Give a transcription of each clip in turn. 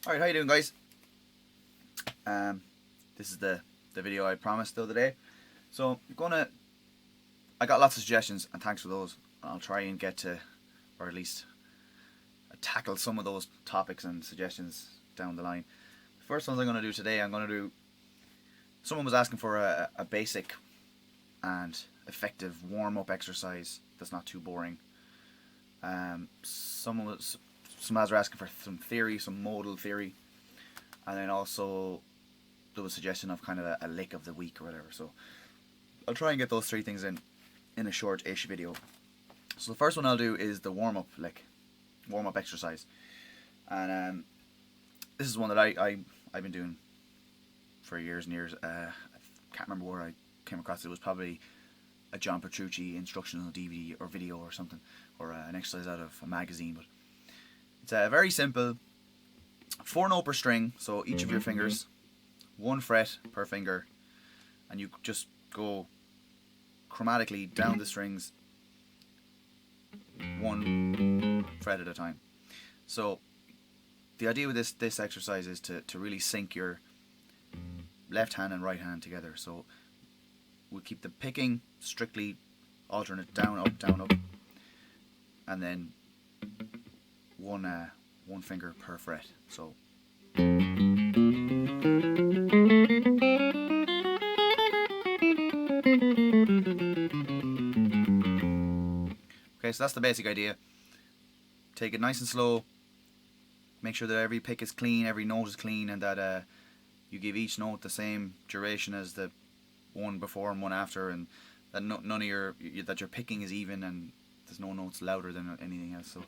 Alright, how you doing, guys? This is the video I promised the other day. So I got lots of suggestions, and thanks for those. I'll try and get to, or at least tackle some of those topics and suggestions down the line. The first ones I'm going to do today, someone was asking for a basic and effective warm-up exercise that's not too boring. Some lads are asking for some theory, some modal theory, and then also there was a suggestion of kind of a lick of the week or whatever. So I'll try and get those three things in a short-ish video. So the first one I'll do is the warm-up exercise, and this is one that I've been doing for years and years. I can't remember where I came across it. It was probably a John Petrucci instructional DVD or video or something, or an exercise out of a magazine. But it's very simple. 4-note per string, so each of your fingers, 1 fret per finger, and you just go chromatically down the strings 1 fret at a time. So the idea with this exercise is to really sync your left hand and right hand together. So we'll keep the picking strictly alternate down, up, and then one finger per fret. So okay, so that's the basic idea. Take it nice and slow. Make sure that every pick is clean, every note is clean, and that you give each note the same duration as the one before and one after, and that none of that your picking is even, and there's no notes louder than anything else. So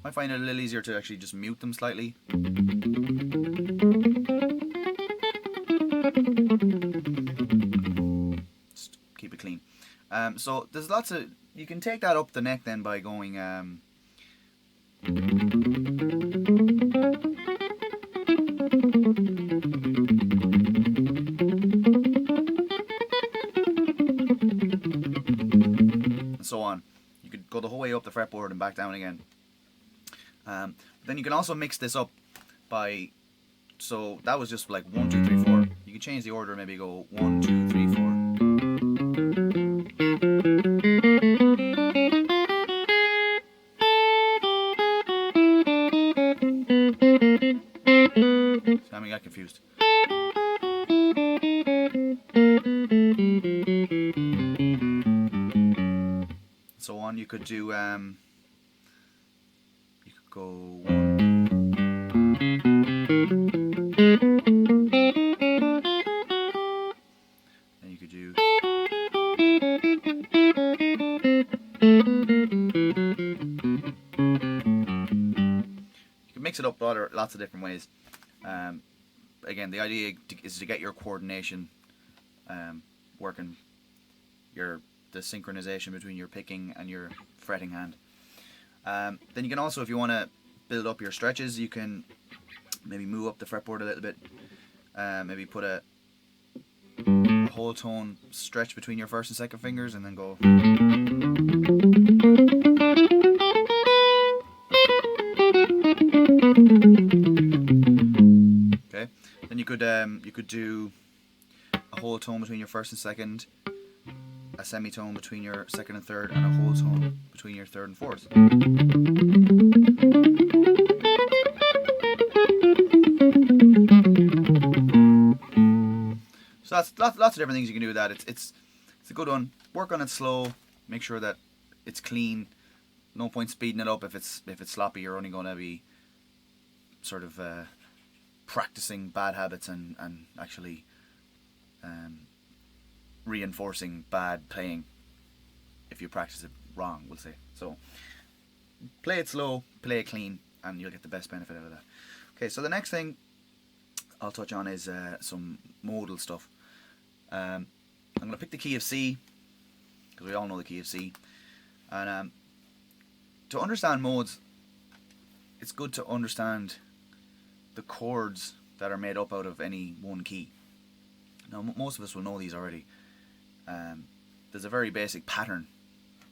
I find it a little easier to actually just mute them slightly. Just keep it clean. So there's lots of, you can take that up the neck then by going and so on. You could go the whole way up the fretboard and back down again. Then you can also mix this up by, so that was just like 1, 2, 3, 4. You can change the order, maybe go 1, 2, 3, 4. So I got confused. So on, you could do you could go 1. And you could do. You can mix it up lots of different ways. Again, the idea is to get your coordination working, the synchronization between your picking and your fretting hand. Then you can also, if you want to build up your stretches, you can maybe move up the fretboard a little bit. Maybe put a whole tone stretch between your first and second fingers, and then go. Okay. Then you could do a whole tone between your first and second, a semitone between your second and third, and a whole tone between your third and fourth. So that's lots of different things you can do with that. It's a good one. Work on it slow. Make sure that it's clean. No point speeding it up if it's sloppy. You're only going to be sort of practicing bad habits and actually reinforcing bad playing if you practice it wrong, we'll say. So play it slow, play it clean, and you'll get the best benefit out of that. Okay, so the next thing I'll touch on is some modal stuff. I'm going to pick the key of C, because we all know the key of C, and to understand modes, it's good to understand the chords that are made up out of any one key. Now most of us will know these already, there's a very basic pattern,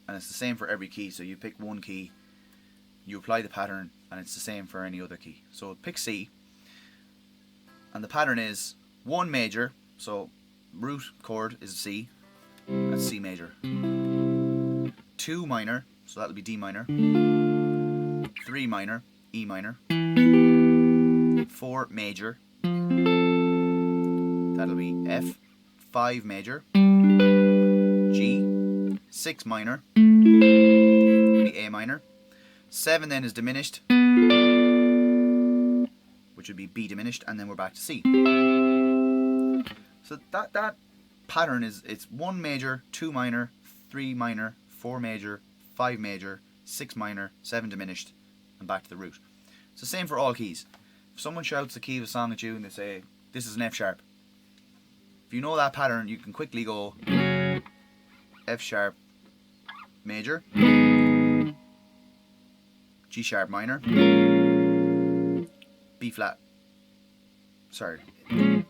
and it's the same for every key. So you pick one key, you apply the pattern, and it's the same for any other key. So pick C, and the pattern is 1 major, so root chord is C, that's C major. 2 minor, so that'll be D minor. 3 minor, E minor. 4 major, that'll be F. 5 major, G. 6 minor, be A minor. 7 then is diminished, which would be B diminished, and then we're back to C. So that pattern is, it's 1 major, 2 minor, 3 minor, 4 major, 5 major, 6 minor, 7 diminished, and back to the root. It's the same for all keys. If someone shouts the key of a song at you and they say, this is an F sharp, if you know that pattern, you can quickly go F sharp major, G sharp minor, B flat, sorry,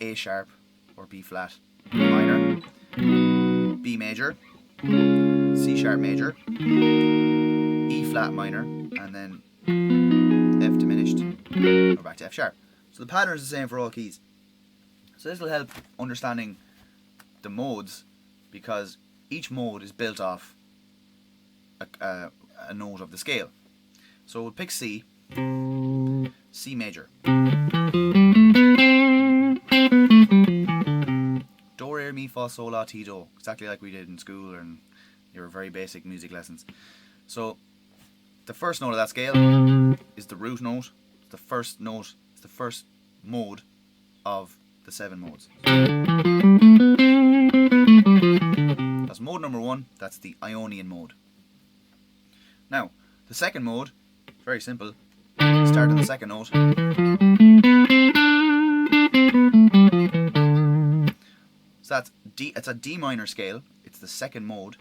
A sharp or B flat minor, B major, C sharp major, E flat minor, and then F diminished, or back to F sharp. So the pattern is the same for all keys. So this will help understanding the modes, because each mode is built off a note of the scale. So we'll pick C, C major. Do, re, mi, fa, sol, la, ti, do. Exactly like we did in school and your very basic music lessons. So the first note of that scale is the root note. It's the first note, it's the first mode of the 7 modes. That's mode number 1, that's the Ionian mode. Now, the second mode, very simple. Start on the second note. So that's D, it's a D minor scale, it's the second mode,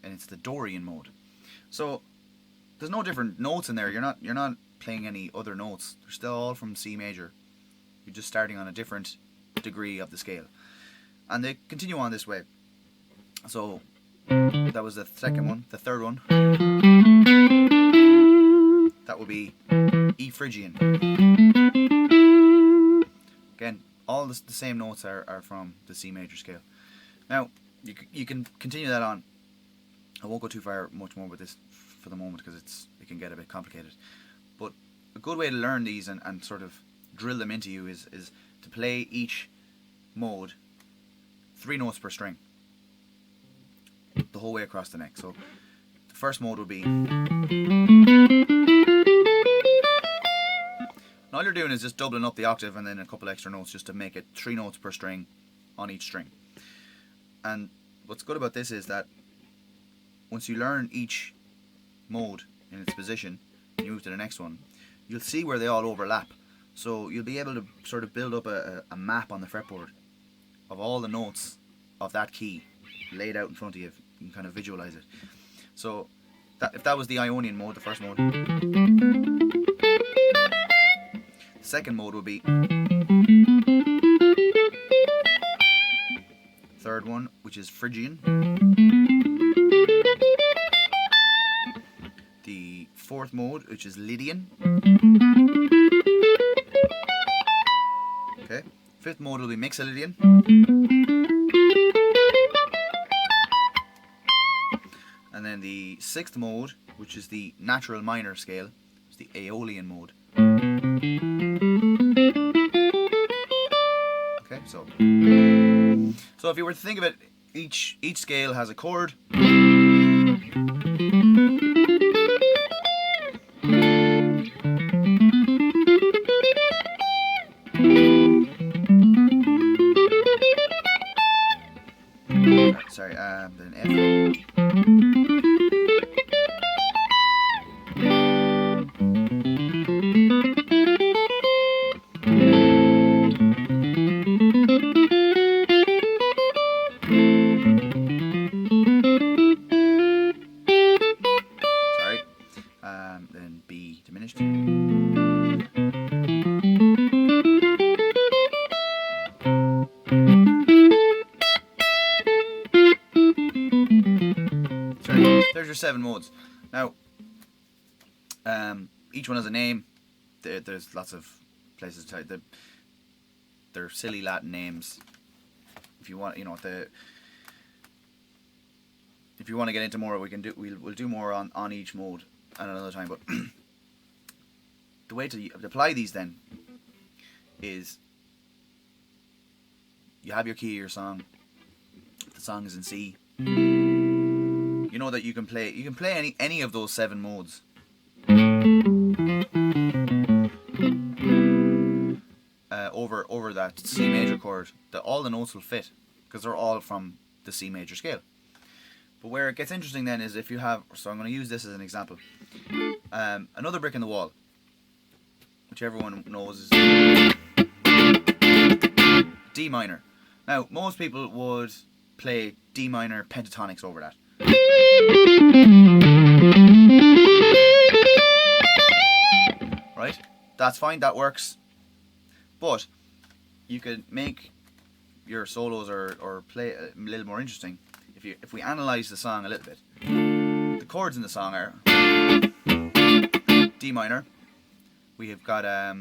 and it's the Dorian mode. So there's no different notes in there, you're not playing any other notes. They're still all from C major. You're just starting on a different degree of the scale, and they continue on this way. So that was the second one. The third one, that will be E Phrygian. Again, all the same notes are from the C major scale. Now you can continue that on. I won't go too much more with this for the moment, because it can get a bit complicated, but a good way to learn these and sort of drill them into you is to play each mode 3 notes per string the whole way across the neck. So the first mode will be, and all you're doing is just doubling up the octave and then a couple extra notes just to make it 3 notes per string on each string. And what's good about this is that once you learn each mode in its position and you move to the next one, you'll see where they all overlap. So you'll be able to sort of build up a map on the fretboard of all the notes of that key laid out in front of you. You can kind of visualize it. So if that was the Ionian mode, the first mode. The second mode would be, third one, which is Phrygian. The fourth mode, which is Lydian. Okay. Fifth mode will be Mixolydian. And then the sixth mode, which is the natural minor scale, is the Aeolian mode. Okay, so if you were to think of it, each scale has a chord. Sorry, then F. Sorry, then B diminished. there's your 7 modes. Now, each one has a name. There's lots of places to type. They're silly Latin names. If you want, if you want to get into more, we'll do more on each mode at another time. But the way to apply these then is you have your key of your song. The song is in C. You know that you can play any of those 7 modes. Over that C major chord, that all the notes will fit because they're all from the C major scale. But where it gets interesting then is if you have, so I'm going to use this as an example. Another brick in the wall, which everyone knows is D minor. Now, most people would play D minor pentatonics over that. Right? That's fine, that works. But you could make your solos or play a little more interesting if we analyze the song a little bit. The chords in the song are D minor. We have got a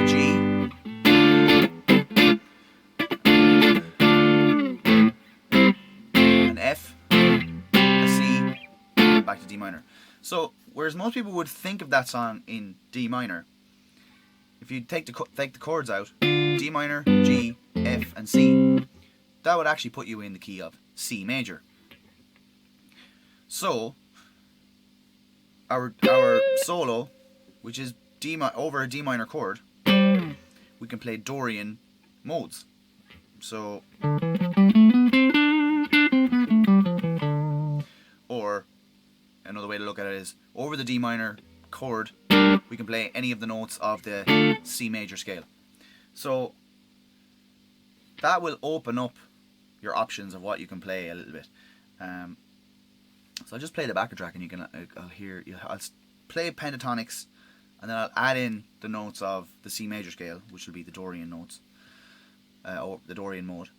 G, an F, a C, and back to D minor. So whereas most people would think of that song in D minor, if you take the chords out, D minor, G, F, and C, that would actually put you in the key of C major. So our solo, which is over a D minor chord, we can play Dorian modes. So, or another way to look at it is over the D minor chord, we can play any of the notes of the C major scale. So that will open up your options of what you can play a little bit. So I'll just play the backer track and you can I'll play pentatonics, and then I'll add in the notes of the C major scale, which will be the Dorian notes, or the Dorian mode.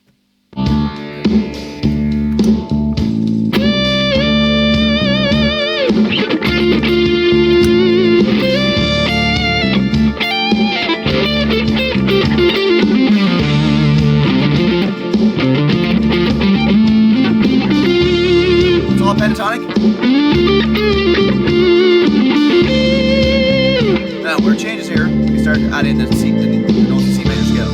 It's all pentatonic. Now, where it changes here, we start to add in the notes of C major scale.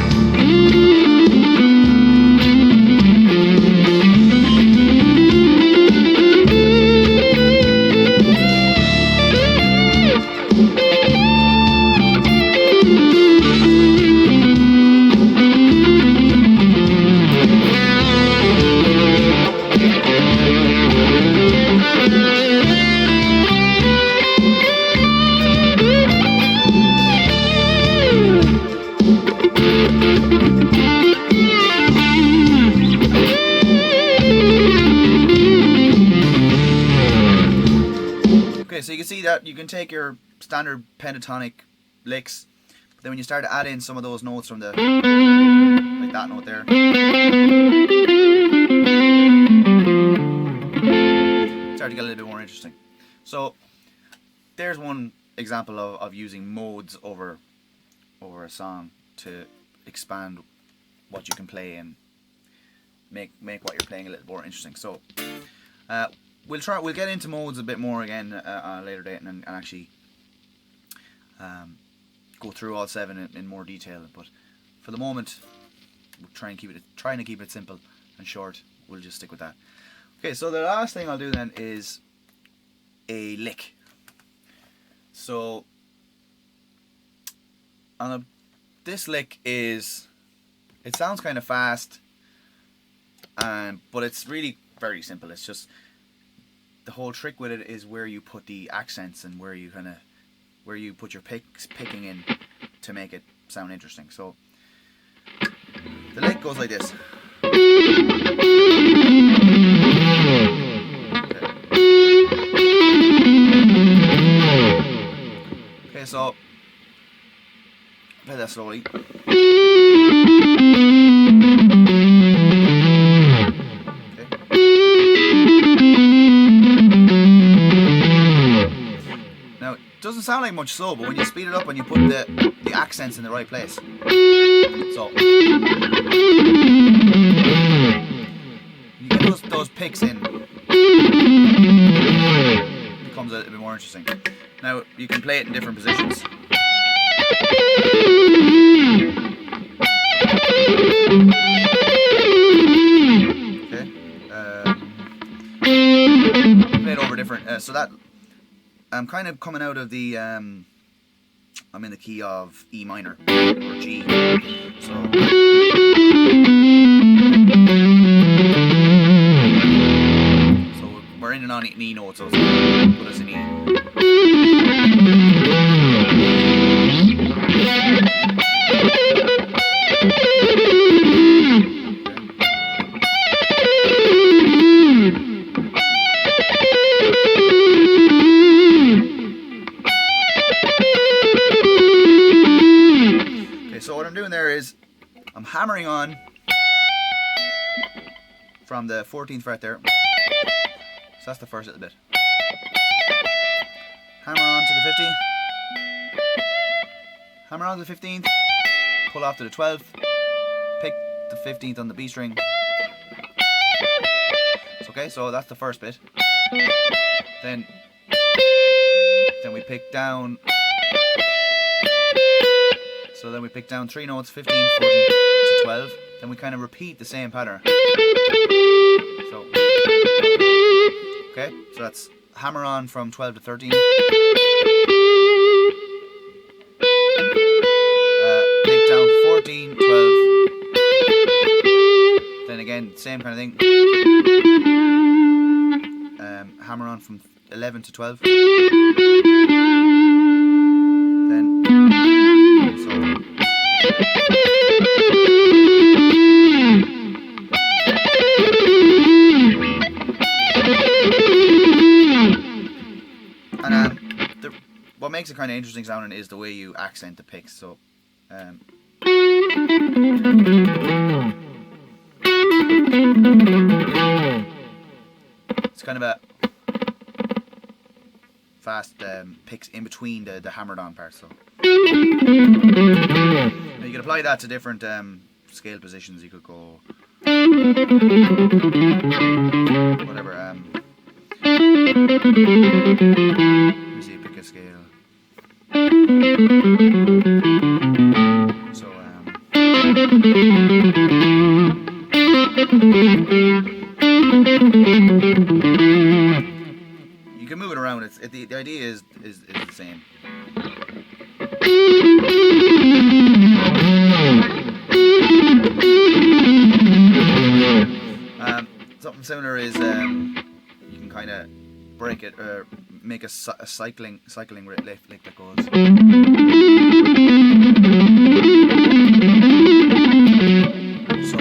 So you can see that you can take your standard pentatonic licks, but then when you start to add in some of those notes from the, like that note there, start to get a little bit more interesting. So there's one example of using modes over a song to expand what you can play and make what you're playing a little more interesting. So we'll get into modes a bit more again on a later date and actually go through all 7 in more detail. But for the moment, we'll trying to keep it simple and short. We'll just stick with that. Okay, so the last thing I'll do then is a lick. So this lick it sounds kind of fast, but it's really very simple. It's just the whole trick with it is where you put the accents and where you put your picking in to make it sound interesting. So the lick goes like this. Okay, so play that slowly. Okay. doesn't sound like much slow, but when you speed it up and you put the accents in the right place. So you get those picks in, it becomes a bit more interesting. Now you can play it in different positions. Okay. Play it over different. So that I'm kind of coming out of the. I'm in the key of E minor or G. So we're in and on an E note, so it's going to put us in E. So what I'm doing there is I'm hammering on from the 14th fret there. So that's the first little bit. Hammer on to the 15th. Hammer on to the 15th. Pull off to the 12th. Pick the 15th on the B string. Okay, so that's the first bit. Then we pick down. So then we pick down 3 notes, 15, 14 to 12. Then we kind of repeat the same pattern. So, okay, so that's hammer on from 12 to 13. Pick down 14, 12. Then again, same kind of thing. Hammer on from 11 to 12. Then, so. And what makes it kind of interesting sounding is the way you accent the picks. So, it's kind of a fast picks in between the hammered on part. So now you can apply that to different scale positions. You could go whatever. Let me see, pick a scale. So you can move it around. The idea is the same. Something similar is you can kind of break it or make a cycling lick that goes. So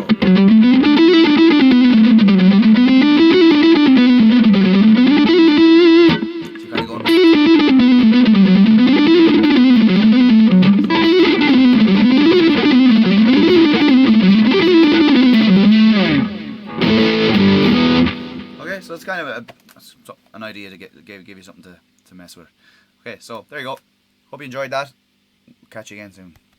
you kind of go. So it's kind of an idea to give you something to mess with. Okay, so there you go. Hope you enjoyed that. Catch you again soon.